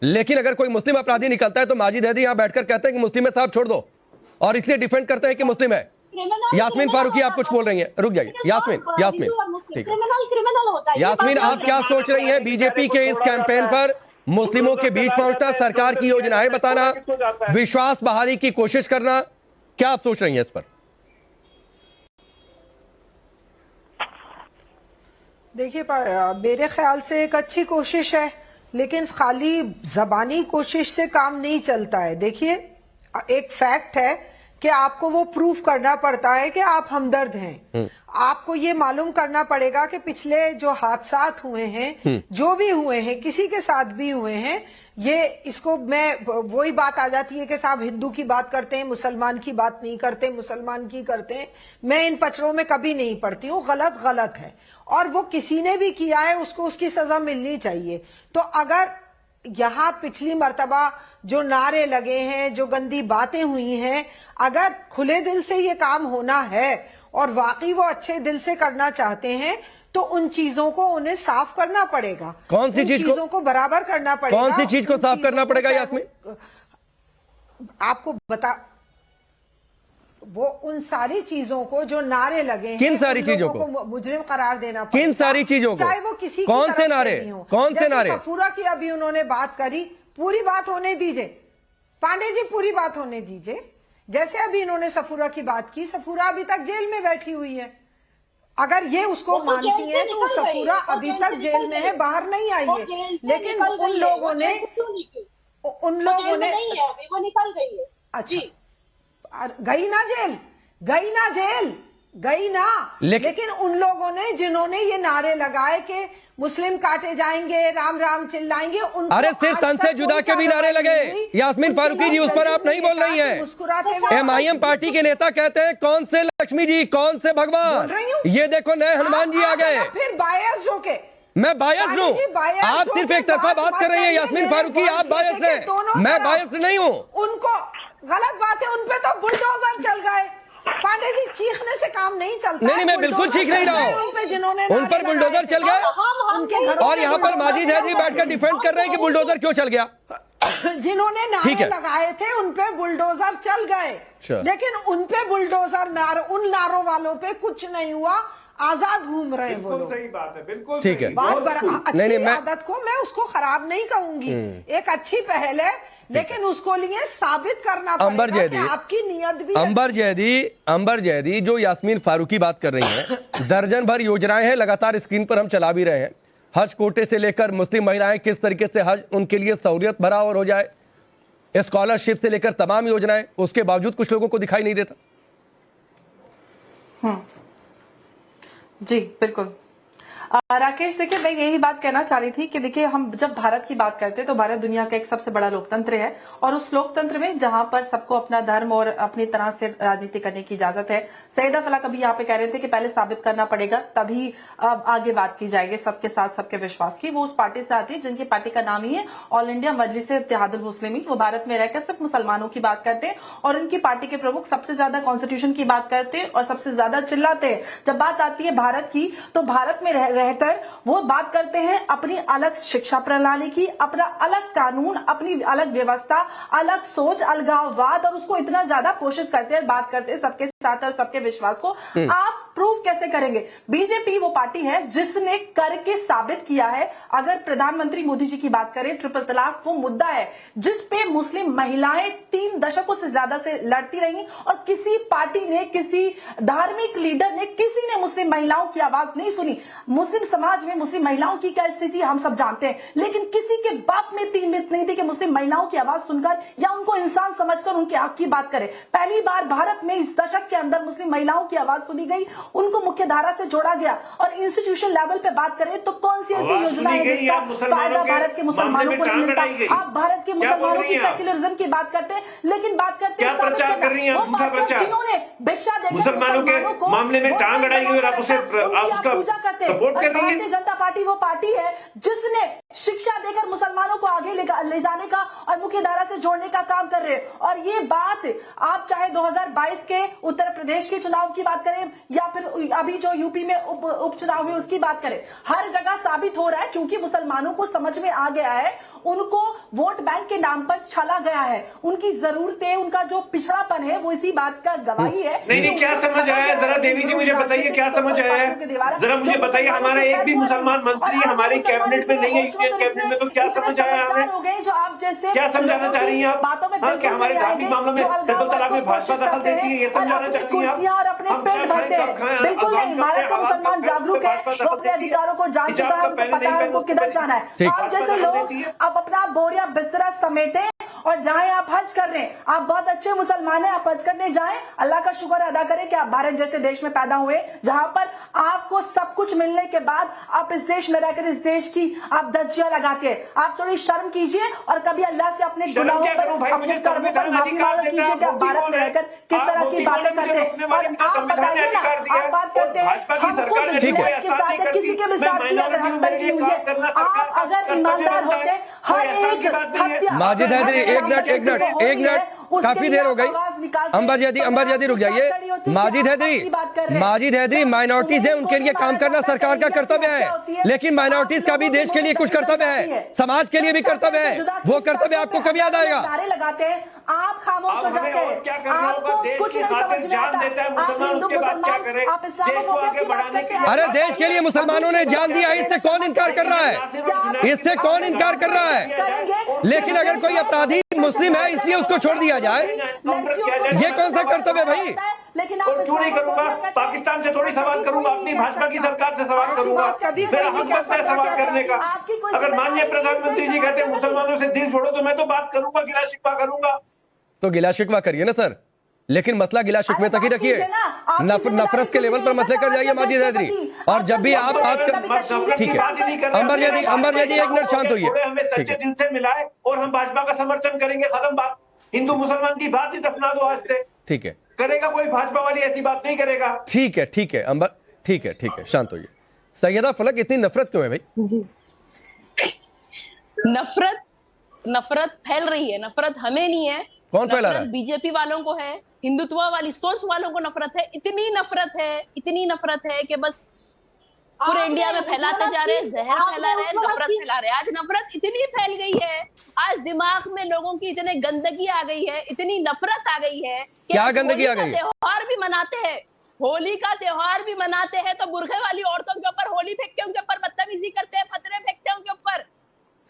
लेकिन अगर कोई मुस्लिम अपराधी निकलता है तो माजिद हैदरी यहां बैठकर कहते हैं कि मुस्लिम है साहब छोड़ दो, और इसलिए डिफेंड करते हैं कि मुस्लिम है। यास्मीन फारूकी आप कुछ बोल रही हैं, रुक जाइए। यास्मीन ठीक है। यास्मीन आप क्या सोच रही हैं बीजेपी के इस कैंपेन पर? मुस्लिमों के बीच पहुंचना, सरकार की योजनाएं बताना, विश्वास बहाली की कोशिश करना, क्या आप सोच रही हैं इस पर? देखिए, मेरे ख्याल से एक अच्छी कोशिश है, लेकिन खाली जबानी कोशिश से काम नहीं चलता है। देखिए, एक फैक्ट है कि आपको वो प्रूफ करना पड़ता है कि आप हमदर्द हैं। आपको ये मालूम करना पड़ेगा कि पिछले जो हादसात हुए हैं, जो भी हुए हैं, किसी के साथ भी हुए हैं, ये इसको मैं वही बात आ जाती है कि साहब हिंदू की बात करते हैं, मुसलमान की बात नहीं करते, मुसलमान की करते हैं। मैं इन पचड़ों में कभी नहीं पड़ती हूँ। गलत है, और वो किसी ने भी किया है उसको उसकी सजा मिलनी चाहिए। तो अगर यहाँ पिछली मर्तबा जो नारे लगे हैं, जो गंदी बातें हुई हैं, अगर खुले दिल से ये काम होना है और वाकई वो अच्छे दिल से करना चाहते हैं तो उन चीजों को उन्हें साफ करना पड़ेगा। कौन सी चीजों को बराबर करना पड़ेगा? कौन सी चीज को साफ करना पड़ेगा यास्मीन? आपको बता, वो उन सारी चीजों को जो नारे लगे हैं, किन सारी चीजों को मुजरिम करार देना पड़ेगा। किन सारी चीजों को? चाहे वो किसी कौन से नारे? कौन से नारे? सफूरा की अभी उन्होंने बात करी, पूरी बात होने दीजिए पांडे जी, पूरी बात होने दीजिए। जैसे अभी इन्होंने सफूरा की बात की, सफूरा अभी तक जेल में बैठी हुई है। अगर ये उसको मानती है तो सफूरा अभी तक जेल में है, बाहर नहीं आई है। लेकिन उन लोगों ने वो निकल गई है। अच्छा, गई ना, लेकिन उन लोगों ने जिन्होंने ये नारे लगाए कि मुस्लिम काटे जाएंगे, राम राम चिल्लाएंगे, अरे सिर्फ तन से जुदा के भी नारे लगे। यास्मीन फारूकी जी, उस पर आप नहीं बोल रही हैं। MIM पार्टी के नेता कहते हैं कौन से लक्ष्मी जी, कौन से भगवान, ये देखो नए हनुमान जी आ गए। फिर बायस हो के मैं बायस हूँ? आप सिर्फ एक तरफा बात कर रही हैं यास्मीन फारूकी, आप बायस हैं, मैं बायस नहीं हूँ। उनको गलत बात है, उन पे तो बुलडोजर चल गए। पांडे जी, चीखने से काम नहीं चलता। नहीं, मैं बिल्कुल चीख नहीं रहा हूँ। उन पर बुलडोजर चल गए उनके घरों, और यहाँ पर माजिद हैदरी बैठकर डिफेंड कर रहे हैं कि बुलडोजर क्यों चल गया। जिन्होंने नारे लगाए थे उन पे बुलडोजर चल गए, लेकिन उन पे बुलडोजर उन नारों वालों पे कुछ नहीं हुआ, आजाद घूम रहे हैं वो लोग। सही बात है, बिल्कुल ठीक है। अच्छी आदत को मैं उसको खराब नहीं कहूंगी, एक अच्छी पहल है, लेकिन उसको लिए साबित करना पड़ेगा कि आपकी नियत भी। अंबर जैदी जो यास्मीन फारूकी बात कर रही हैं, दर्जन भर योजनाएं हैं, लगातार स्क्रीन पर हम चला भी रहे हैं। हज कोटे से लेकर मुस्लिम महिलाएं किस तरीके से हज उनके लिए सहूलियत भरा और हो जाए, स्कॉलरशिप से लेकर तमाम योजनाएं, उसके बावजूद कुछ लोगों को दिखाई नहीं देता। जी बिल्कुल। राकेश, देखिए मैं यही बात कहना चाह रही थी कि देखिए हम जब भारत की बात करते हैं तो भारत दुनिया का एक सबसे बड़ा लोकतंत्र है, और उस लोकतंत्र में जहां पर सबको अपना धर्म और अपनी तरह से राजनीति करने की इजाजत है। सईदा फला कभी यहाँ पे कह रहे थे कि पहले साबित करना पड़ेगा तभी आगे बात की जाएगी सबके साथ सबके विश्वास की। वो उस पार्टी से आती है जिनकी पार्टी का नाम ही है ऑल इंडिया मजलिस इत्तेहादुल मुस्लिमीन। वो भारत में रहकर सिर्फ मुसलमानों की बात करते हैं और उनकी पार्टी के प्रमुख सबसे ज्यादा कॉन्स्टिट्यूशन की बात करते हैं और सबसे ज्यादा चिल्लाते हैं। जब बात आती है भारत की तो भारत में रहकर वो बात करते हैं अपनी अलग शिक्षा प्रणाली की, अपना अलग कानून, अपनी अलग व्यवस्था, अलग सोच, अलगाववाद, और उसको इतना ज्यादा पोषित करते हैं, बात करते हैं सबके साथ और सबके विश्वास को। आप प्रूफ कैसे करेंगे? बीजेपी वो पार्टी है जिसने करके साबित किया है। अगर प्रधानमंत्री मोदी जी की बात करें, ट्रिपल तलाक वो मुद्दा है जिस पे मुस्लिम महिलाएं 3 दशकों से ज्यादा से लड़ती रही, और किसी पार्टी ने, किसी धार्मिक लीडर ने, किसी ने मुस्लिम महिलाओं की आवाज नहीं सुनी। मुस्लिम समाज में मुस्लिम महिलाओं की क्या स्थिति हम सब जानते हैं, लेकिन किसी के बाप में 3 मिनट नहीं थी कि मुस्लिम महिलाओं की आवाज सुनकर या उनको इंसान समझकर उनके हक की बात करे। पहली बार भारत में इस दशक के अंदर मुस्लिम महिलाओं की आवाज सुनी गई उनको मुख्य धारा से जोड़ा गया। और इंस्टीट्यूशन लेवल पे बात करें तो कौन सी ऐसी योजना है जिसका फायदा भारत के मुसलमानों को नहीं मिलता? आप भारत के मुसलमानों की सेक्युलरिज्म की बात करते हैं, लेकिन बात करते हैं जिन्होंने भिक्षा देकर मुसलमानों के मामले में टांग अड़ाई गई और आप उसे उसका सपोर्ट कर रही हैं। भारतीय जनता पार्टी वो पार्टी है जिसने शिक्षा देकर मुसलमानों को आगे ले जाने का और मुख्य धारा से जोड़ने का काम कर रहे हैं। और ये बात आप चाहे 2022 के उत्तर प्रदेश के चुनाव की बात करें या फिर अभी जो यूपी में उपचुनाव हुए उसकी बात करें, हर जगह साबित हो रहा है, क्योंकि मुसलमानों को समझ में आ गया है, उनको वोट बैंक के नाम पर छला गया है, उनकी जरूरतें, उनका जो पिछड़ापन है वो इसी बात का गवाही है। नहीं, क्या समझ आया है? जरा देवी जी मुझे बताइए क्या समझ आया है, जरा मुझे बताइए। हमारा एक भी मुसलमान मंत्री हमारे कैबिनेट में नहीं है, इंडियन कैबिनेट में, तो क्या समझ आया हमें? हो गए जो आप जैसे क्या समझाना चाह रही हैं आप? बातों में कि हमारे धार्मिक मामलों में तहफ़्फ़ुज़ तलाक़ में भाजपा दखल देती है, ये समझाना चाहती हैं आप? और अपने पेट भरते हैं। बिल्कुल नहीं, भारत का मुसलमान जागरूक है, वो अपने अधिकारों को जान चुका है, उनको पता है उनको किधर जाना है। आप जैसे लोग अब अपना बोरिया बिस्तरा समेटे और जाएं आप हज करने। आप बहुत अच्छे मुसलमान हैं, आप हज करने जाएं, अल्लाह का शुक्र अदा करें कि आप भारत जैसे देश में पैदा हुए, जहां पर आपको सब कुछ मिलने के बाद आप इस देश में रहकर इस देश की आप धज्जियां लगाते हैं। आप थोड़ी शर्म कीजिए और कभी अल्लाह से अपने गुनाहों पर, अपने कर्मों पर माफी मांगा कीजिए कि आप भारत में रहकर किस तरह की बातें करते हैं। और आप बताइए ना, आप बात करते हैं हम खुद के साथ किसी के भी साथ की अगर हम तनकी हुई है, आप अगर ईमानदार होते हर एक हत्या। माजिद हैदरी, एक मिनट, काफी देर हो गई। अंबर जैदी रुक जाइए। माजिद हैदरी माइनॉरिटीज है, उनके लिए काम करना सरकार का कर्तव्य है, लेकिन माइनॉरिटीज का भी देश के लिए कुछ कर्तव्य है, समाज के लिए भी कर्तव्य है। वो कर्तव्य आपको कभी याद आएगा? लगाते हैं आप खामोश हो जाते हैं, आपको कुछ नहीं समझ में आता। आप हिंदू मुसलमान, आप इस्लामोफोबिया की बात करते हैं। अरे देश के लिए मुसलमानों ने जान दिया, इससे कौन इनकार कर रहा है? इससे कौन इनकार कर रहा है? लेकिन अगर कोई अपराधी मुस्लिम है इसलिए उसको छोड़ दिया जाए, ये कौन सा कर्तव्य है भाई? लेकिन और क्यों नहीं करूंगा? पाकिस्तान से थोड़ी सवाल करूंगा, अपनी भाजपा की सरकार से सवाल करूंगा। मेरा हक बनता है सवाल करने का। अगर माननीय प्रधानमंत्री जी कहते हैं मुसलमानों से दिल जोड़ो, तो मैं तो बात करूंगा, गिला शिकवा करूंगा। तो गिला शिकवा करिए ना सर, लेकिन मसला गिला शिकवे तक ही रखिए, नफरत के लेवल पर मत लेकर जाइए माजिद हैदरी। और जब भी आप बात कर, ठीक है अंबर जैदी एक मिनट शांत होइए। हमें सच्चे दिल से मिलाए और हम भाजपा का समर्थन करेंगे। खत्म बात, हिंदू मुसलमान की बात ही दफना दो आज से। ठीक है, करेगा कोई भाजपा वाली ऐसी बात नहीं करेगा। ठीक है अंबर, ठीक है शांत होइए। सैयदा फलक, इतनी नफरत क्यों है भाई? जी, नफरत फैल रही है। नफरत हमें नहीं है, कौन फैला रहा है? बीजेपी वालों को है, हिंदुत्व वाली सोच वालों को नफरत है। इतनी नफरत है कि बस पूरे इंडिया में फैलाते जा रहे हैं, जहर फैला रहे हैं, नफरत फैला रहे हैं। आज नफरत इतनी फैल गई है, आज दिमाग में लोगों की इतनी गंदगी आ गई है, इतनी नफरत आ गई है। क्या गंदगी आ गई? त्योहार भी मनाते हैं, होली का त्योहार भी मनाते हैं, तो बुरखे वाली औरतों के ऊपर होली फेंकते हैं, उनके ऊपर बदतमीजी करते हैं, फतरे फेंकते हैं उनके ऊपर।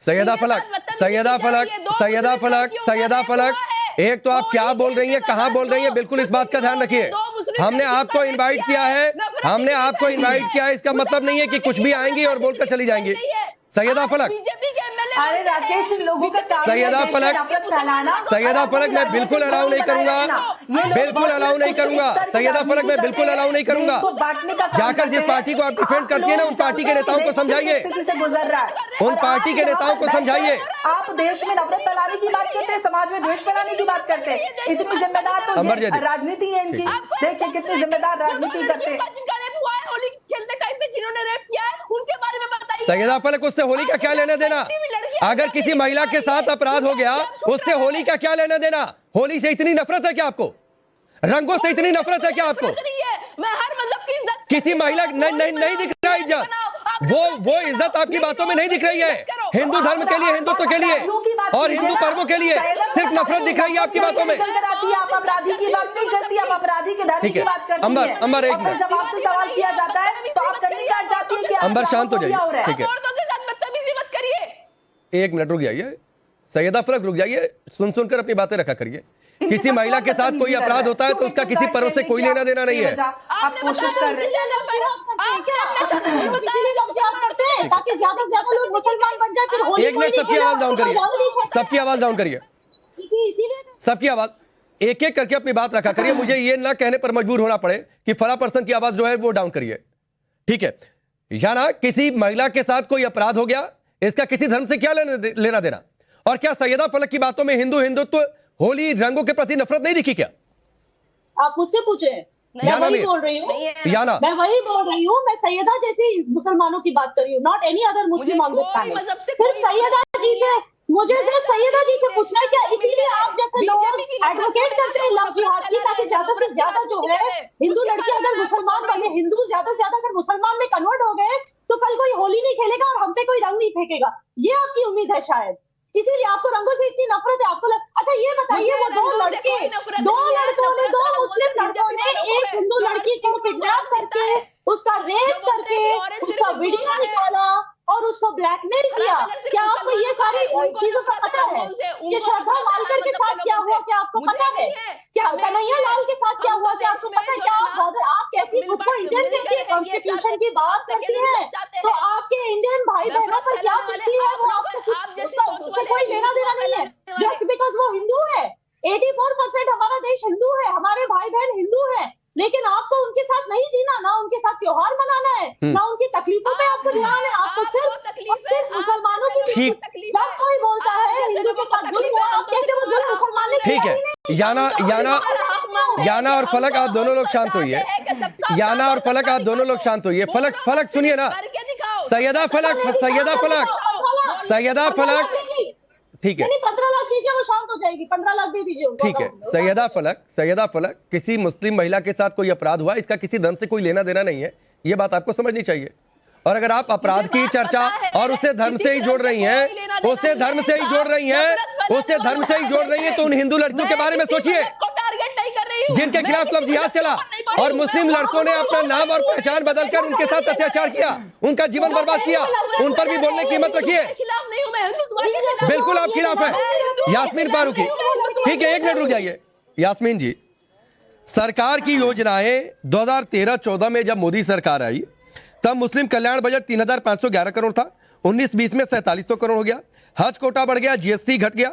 सैयदा फलक, एक तो आप क्या बोल रही हैं, कहाँ बोल रही हैं, बिल्कुल इस बात का ध्यान रखिए। हमने आपको इनवाइट किया है, इसका मतलब नहीं है कि कुछ भी आएंगी और बोलकर चली जाएंगी। सैयदा फलक, अरे राकेश, लोगों का काम सैयदा फलक मैं बिल्कुल अलाउ नहीं करूंगा, सैयदा फलक मैं बिल्कुल अलाउ नहीं करूंगा। जाकर जिस पार्टी को आप डिफेंड करती है ना, उन पार्टी के नेताओं को समझाइए, उन पार्टी के नेताओं को समझाइए। आप देश में नफरत फैलाने की बात करते हैं, समाज में द्वेष फैलाने की बात करते हैं। इतनी जिम्मेदार तो राजनीति है इनकी। देखिए कितनी जिम्मेदार राजनीति करते हैं। होली खेलते टाइम पे जिन्होंने रेप किया है उनके बारे में बताइए। सैयदा फलक, उससे होली का क्या लेना देना? अगर किसी महिला के साथ अपराध हो गया, उससे होली का क्या लेना देना? होली से इतनी नफरत है क्या आपको? रंगों से इतनी नफरत है क्या आपको? मैं हर मजहब की इज्जत, किसी महिला नहीं दिख रहा है इज्जत, वो इज्जत आपकी बातों में नहीं दिख रही है। हिंदू धर्म के लिए, हिंदुत्व के लिए और हिंदू पर्वों के लिए सिर्फ नफरत दिख रही है आपकी बातों में। आप अपराधी की बात नहीं करती, आप अपराधी के धर्म की बात करती हैं। अंबर एक मिनट, जब आपसे सवाल किया जाता है तो आप करनी काट जाती है कि अंबर शांत हो जाइए, ठीक है? औरतों के साथ बदतमीजी मत करिए। एक मिनट रुक जाइए, सैयदा फलक रुक जाइए, सुनकर अपनी बातें रखा करिए। किसी महिला के साथ कोई अपराध होता है तो उसका किसी पर्व से कोई लेना देना नहीं है। आप कोशिश कर रहे हैं ताकि ज्यादा से ज्यादा लोग मुसलमान बन जाए, फिर होली। एक मिनट, सबकी आवाज डाउन करिए, सबकी आवाज डाउन करिए, सबकी आवाज। एक एक करके अपनी बात रखा करिए, मुझे ये ना कहने पर मजबूर होना पड़े कि फला पर्सन की आवाज जो है वो डाउन करिए, ठीक है? या ना किसी महिला के साथ कोई अपराध हो गया, इसका किसी धर्म से क्या लेना देना? और क्या सैयदा फलक की बातों में हिंदुत्व, होली, रंगों के प्रति नफरत नहीं दिखी क्या? आप मुझसे पूछे, मैं वही बोल रही हूँ, मैं वही बोल रही हूँ। मैं सैयदा जैसी मुसलमानों की बात कर रही हूँ, not any other Muslim on this planet. सिर्फ सैयदा जी से, मुझे सिर्फ सैयदा जी से पूछना है क्या इसीलिए आप जैसे लोग एडवोकेट करते हैं लव जिहाद की, ताकि ज्यादा से ज्यादा जो है हिंदू लड़की अगर मुसलमान बने, हिंदू ज्यादा से ज्यादा अगर मुसलमान में कन्वर्ट हो गए तो कल कोई होली नहीं खेलेगा और हम पे कोई रंग नहीं फेंकेगा, ये आपकी उम्मीद है शायद, इसीलिए आपको रंगों से इतनी नफरत है आपको। अच्छा ये बताइए, वो दो लड़कों ने, दो मुस्लिम लड़कों ने एक हिंदू लड़की को किडनैप करके, उसका रेप करके, उसका वीडियो निकाला और उसको ब्लैकमेल किया, क्या आपको ये सारी चीजों का पता है? ये श्रद्धा मालकर के साथ क्या हुआ क्या आपको पता है? क्या कन्हैया लाल के साथ क्या हुआ क्या आपको पता है? क्या आप कहती खुद को इंडियन कहती है, कॉन्स्टिट्यूशन की बात करती है, तो आपके इंडियन भाई बहनों पर क्या करती है वो आपको उससे कोई लेना देना नहीं है, जस्ट बिकॉज वो हिंदू है। 84% हमारा देश हिंदू है, हमारे भाई बहन हिंदू है, लेकिन आपको उनके साथ नहीं जीना, ना उनके साथ त्योहार मनाना है, ना उनकी तकलीफों पे आपको ध्यान है, आपको सिर्फ मुसलमानों की तकलीफ। जब कोई बोलता है हिंदू के साथ जुल्म हुआ, आप कहते हो जुल्म मुसलमान ने किया ही नहीं। ठीक है, याना और फलक आप दोनों लोग शांत होइए, याना और फलक आप दोनों लोग शांत होइए। फलक सुनिए ना, सैयदा फलक ठीक है, 15 लाख दीजिए वो शांत हो जाएगी, 15 लाख दे दीजिए। ठीक है, सैयदा फलक किसी मुस्लिम महिला के साथ कोई अपराध हुआ, इसका किसी धर्म से कोई लेना देना नहीं है, ये बात आपको समझनी चाहिए। और अगर आप अपराध की चर्चा और उसे धर्म से ही जोड़ रही हैं, उसे धर्म से ही जोड़ रही हैं, तो उन हिंदू लड़कियों के बारे में सोचिए जिनके खिलाफ लव जिहाद चला और मुस्लिम लड़कों ने अपना नाम और पहचान बदलकर उनके साथ अत्याचार किया, उनका जीवन बर्बाद किया, उन पर भी बोलने की हिम्मत रखिए। बिल्कुल आप खिलाफ है यास्मीन फारूकी। ठीक है, एक मिनट रुक जाइए यास्मीन जी। सरकार की योजनाएं 2013-14 में जब मोदी सरकार आई तब मुस्लिम कल्याण बजट 3,511 करोड़ था, 19-20 में 4,700 करोड़ हो गया, हज कोटा बढ़ गया, जीएसटी घट गया,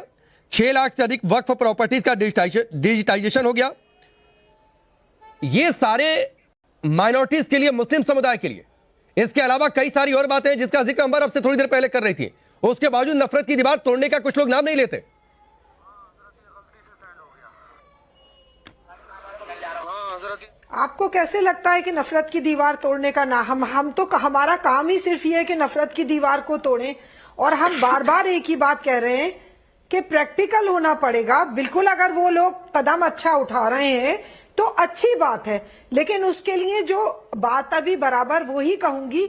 6 लाख से अधिक वक्फ प्रॉपर्टीज का डिजिटाइजेशन हो गया। ये सारे माइनॉरिटीज के लिए, मुस्लिम समुदाय के लिए। इसके अलावा कई सारी और बातें हैं जिसका जिक्र अंबर अब से थोड़ी देर पहले कर रही थी। उसके बावजूद नफरत की दीवार तोड़ने का कुछ लोग नाम नहीं लेते। आपको कैसे लगता है कि नफरत की दीवार तोड़ने का ना, हम तो हमारा काम ही सिर्फ ये है कि नफरत की दीवार को तोड़ें, और हम बार बार एक ही बात कह रहे हैं कि प्रैक्टिकल होना पड़ेगा। बिल्कुल अगर वो लोग कदम अच्छा उठा रहे हैं तो अच्छी बात है, लेकिन उसके लिए जो बात अभी बराबर वही कहूंगी,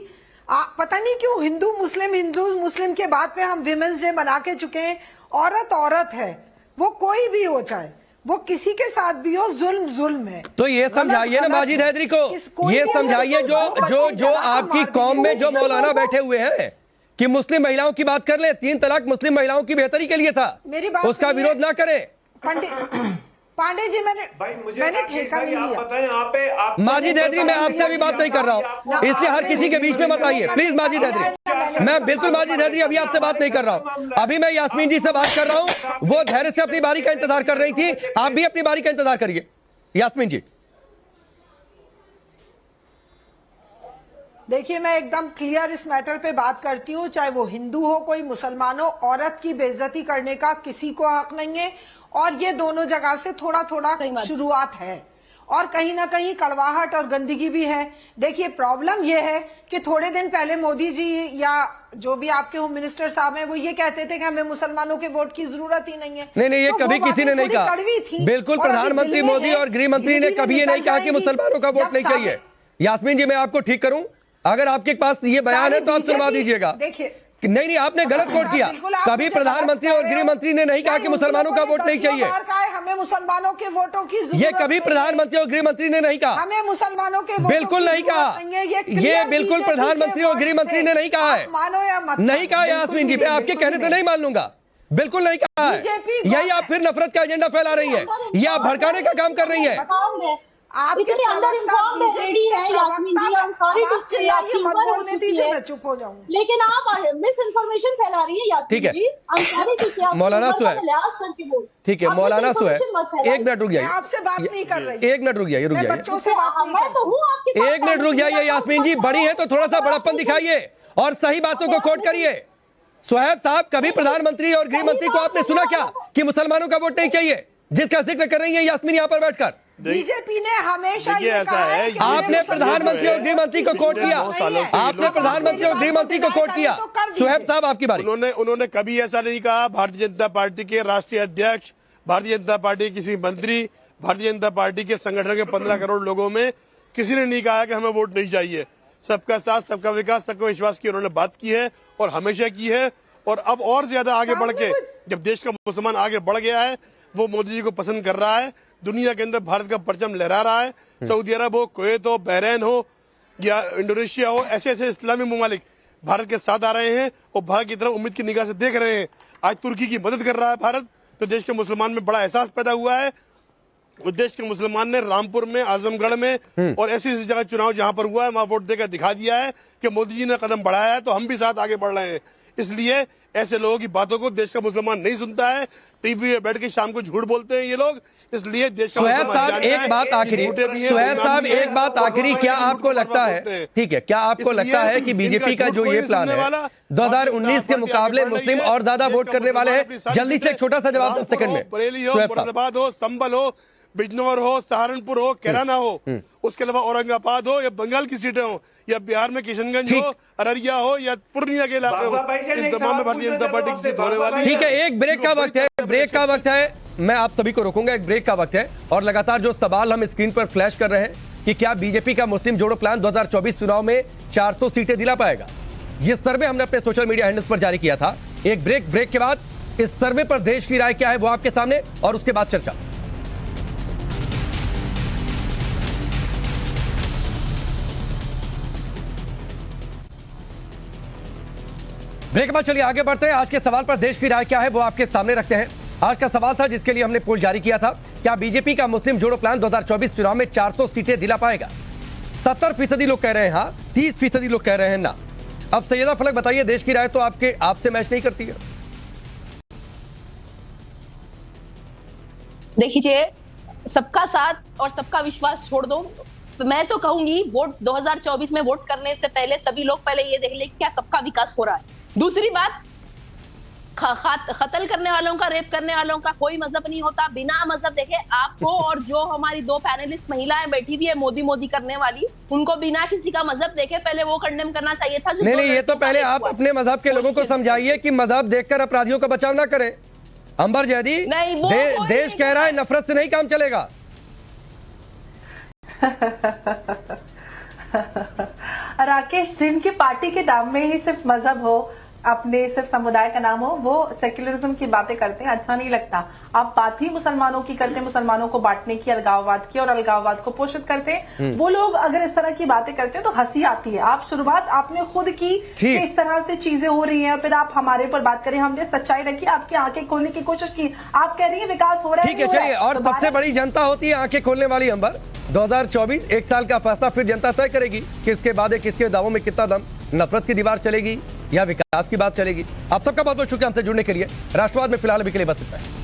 पता नहीं क्यों हिंदू मुस्लिम के बात पे हम विमेंस डे बना के चुके हैं। औरत है, वो कोई भी हो, चाहे वो किसी के साथ भी हो, जुल्म है। तो ये समझाइए ना माजिद हैदरी को, ये समझाइए जो आपकी कौम में जो मौलाना बैठे हुए हैं कि मुस्लिम महिलाओं की बात कर ले, 3 तलाक मुस्लिम महिलाओं की बेहतरी के लिए था, मेरी बात उसका विरोध ना करें। पांडे जी मैंने ठेका नहीं लिया। माजिद हैदरी, मैं आपसे अभी बात नहीं कर रहा हूँ, इसलिए हर किसी के बीच में मत आइए प्लीज। माजिद हैदरी, मैं बिल्कुल माजिद हैदरी अभी आपसे बात नहीं कर रहा हूँ, अभी मैं यास्मीन जी से बात कर रहा हूँ। वो धैर्य से अपनी बारी का इंतजार कर रही थी, आप भी अपनी बारी का इंतजार करिए। यास्मीन जी देखिए, मैं एकदम क्लियर इस मैटर पे बात करती हूँ, चाहे वो हिंदू हो कोई मुसलमान हो, औरत की बेइज्जती करने का किसी को हक नहीं है, और ये दोनों जगह से थोड़ा थोड़ा शुरुआत है, और कहीं ना कहीं कड़वाहट और गंदगी भी है। देखिए, प्रॉब्लम ये है कि थोड़े दिन पहले मोदी जी या जो भी आपके होम मिनिस्टर साहब हैं वो ये कहते थे कि हमें मुसलमानों के वोट की जरूरत ही नहीं है। नहीं, ये कभी किसी ने नहीं कहा। बिल्कुल, प्रधानमंत्री मोदी और गृह मंत्री ने कभी ये नहीं कहा कि मुसलमानों का वोट नहीं चाहिए। यास्मीन जी, मैं आपको ठीक करूं, अगर आपके पास ये बयान है तो आप सुनवा दीजिएगा। देखिए, नहीं, आपने गलत कोट किया। कभी प्रधानमंत्री और गृह मंत्री ने नहीं कहा कि मुसलमानों का वोट नहीं चाहिए। हमें मुसलमानों के वोटों की जरूरत, ये कभी प्रधानमंत्री और गृह मंत्री ने नहीं कहा। हमें मुसलमानों के बिल्कुल नहीं कहा, ये बिल्कुल प्रधानमंत्री और गृह मंत्री ने नहीं कहा है। मानो या मत, नहीं कहा यास्मीन जी, मैं आपके कहने से नहीं मान लूंगा, बिल्कुल नहीं कहा है। यही आप फिर नफरत का एजेंडा फैला रही है, ये आप भड़काने का काम कर रही है। इतने अंदर इन्फॉर्म्ड रेडी है यास्मीन जी, हम सॉरी आप चिल्लाइए मत, बोलने दीजिए, मैं चुप हो जाऊं। लेकिन आप मिस इन्फॉर्मेशन फैला रही है यास्मीन जी। मौलाना सुहैब, ठीक है मौलाना सुहैब, एक मिनट रुक जाइए, आपसे बात नहीं कर रही, एक मिनट रुक जाइए, रुक जाइए, बच्चों से बात नहीं मैं तो हूँ आपके साथ। एक मिनट रुक जाइए यास्मीन जी, बड़ी है तो थोड़ा सा बड़प्पन दिखाइए और सही बातों को कोट करिए। सुहैब साहब, कभी प्रधानमंत्री और गृह मंत्री को आपने सुना क्या कि मुसलमानों का वोट नहीं चाहिए, जिसका जिक्र कर रही है यास्मीन यहाँ पर बैठकर? बीजेपी ने हमेशा ये ऐसा कहा है, कि आपने प्रधानमंत्री और गृह मंत्री को कोट किया, आपने प्रधानमंत्री और गृह मंत्री को कोट किया। सुहैब साहब आपकी बारी। उन्होंने कभी ऐसा नहीं कहा। भारतीय जनता पार्टी के राष्ट्रीय अध्यक्ष, भारतीय जनता पार्टी के किसी मंत्री, भारतीय जनता पार्टी के संगठन के 15 करोड़ लोगों में किसी ने नहीं कहा कि हमें वोट नहीं चाहिए। सबका साथ, सबका विकास, सबका विश्वास की उन्होंने बात की है और हमेशा की है। और अब और ज्यादा आगे बढ़ के, जब देश का मुसलमान आगे बढ़ गया है, वो मोदी जी को पसंद कर रहा है, दुनिया के अंदर भारत का परचम लहरा रहा है। सऊदी अरब हो, कुवैत हो, बहरीन हो या इंडोनेशिया हो, ऐसे ऐसे इस्लामी ममालिक भारत के साथ आ रहे हैं और भारत की तरफ उम्मीद की निगाह से देख रहे हैं। आज तुर्की की मदद कर रहा है भारत, तो देश के मुसलमान में बड़ा एहसास पैदा हुआ है। उस देश के मुसलमान ने रामपुर में, आजमगढ़ में और ऐसी ऐसी जगह चुनाव जहां पर हुआ है, वहां वोट देकर दिखा दिया है कि मोदी जी ने कदम बढ़ाया है, तो हम भी साथ आगे बढ़ रहे हैं। इसलिए ऐसे लोगों की बातों को देश का मुसलमान नहीं सुनता है। टीवी पे बैठ के शाम को झूठ बोलते हैं ये लोग, इसलिए देश का सुहैब साहब एक बात आखिरी, सुहैब साहब एक बात आखिरी, क्या आपको लगता है, ठीक है, क्या आपको लगता है कि बीजेपी का जो ये प्लान है 2019 के मुकाबले मुस्लिम और ज्यादा वोट करने वाले हैं? जल्दी से एक छोटा सा जवाब 10 सेकंड में। बरेली हो, मुरादाबाद हो, संभल हो, बिजनौर हो, सहारनपुर हो, कैराना हो, उसके अलावा औरंगाबाद हो या बंगाल की सीटें हो या बिहार में किशनगंज हो, अररिया हो या पूर्णिया के इलाके हो, इन तमाम में भारतीय जनता पार्टी की जीत होने वाली है। ठीक है, एक ब्रेक का वक्त है, ब्रेक का वक्त है, मैं आप सभी को रोकूंगा, एक ब्रेक का वक्त है। और लगातार जो सवाल हम स्क्रीन पर फ्लैश कर रहे हैं कि क्या बीजेपी का मुस्लिम जोड़ो प्लान 2024 चुनाव में 400 सीटें दिला पाएगा, ये सर्वे हमने अपने सोशल मीडिया हैंडल्स पर जारी किया था। एक ब्रेक के बाद इस सर्वे पर देश की राय क्या है वो आपके सामने, और उसके बाद चर्चा। ब्रेक के बाद चलिए आगे बढ़ते हैं। आज के सवाल पर देश की राय क्या है वो आपके सामने रखते हैं। आज का सवाल था जिसके लिए हमने पोल जारी किया था, क्या बीजेपी का मुस्लिम जोड़ो प्लान 2024 चुनाव में 400 सीटें दिला पाएगा? 70% लोग कह रहे हैं हाँ, 30% लोग कह रहे हैं ना। अब सैयदा फलक बताइए, देश की राय तो आपसे मैच नहीं करती है। देखिए, सबका साथ और सबका विश्वास छोड़ दो। मैं तो कहूंगी वोट 2024 में वोट करने से पहले सभी लोग पहले ये देख ले क्या सबका विकास हो रहा है। दूसरी बात, कत्ल करने वालों का, रेप करने वालों का कोई मजहब नहीं होता। बिना मजहब देखे आपको और जो हमारी 2 पैनलिस्ट महिलाएं बैठी हुई है मोदी मोदी करने वाली, उनको बिना किसी का मजहब देखे पहले वो कंडेम करना चाहिए था। नहीं, ये तो पहले आप अपने मजहब के लोगों को समझाइए कि मजहब देखकर अपराधियों का बचाव ना करें। अंबर जैदी, देश कह रहा है नफरत से नहीं काम चलेगा। राकेश, जिनकी पार्टी के नाम में ही सिर्फ मजहब हो, अपने सिर्फ समुदाय का नाम हो, वो सेक्युलरिज्म की बातें करते हैं, अच्छा नहीं लगता। आप बात ही मुसलमानों की करते हैं, मुसलमानों को बांटने की, अलगाववाद की, और अलगाववाद को पोषित करते हैं। वो लोग अगर इस तरह की बातें करते हैं तो हंसी आती है। आप शुरुआत आपने खुद की कि इस तरह से चीजें हो रही हैं, फिर आप हमारे पर बात करें। हमने सच्चाई रखी, आपकी आंखें खोलने की कोशिश की। आप कह रही है विकास हो रहा है, ठीक है, चलिए। और सबसे बड़ी जनता होती है आंखें खोलने वाली। अंबर, 2024 एक साल का फैसला फिर जनता तय करेगी, किसके वादे, किसके दावों में कितना दम, नफरत की दीवार चलेगी या विकास की बात चलेगी। आप सबका बहुत बहुत शुक्रिया हमसे जुड़ने के लिए। राष्ट्रवाद में फिलहाल अभी के लिए बस इतना है।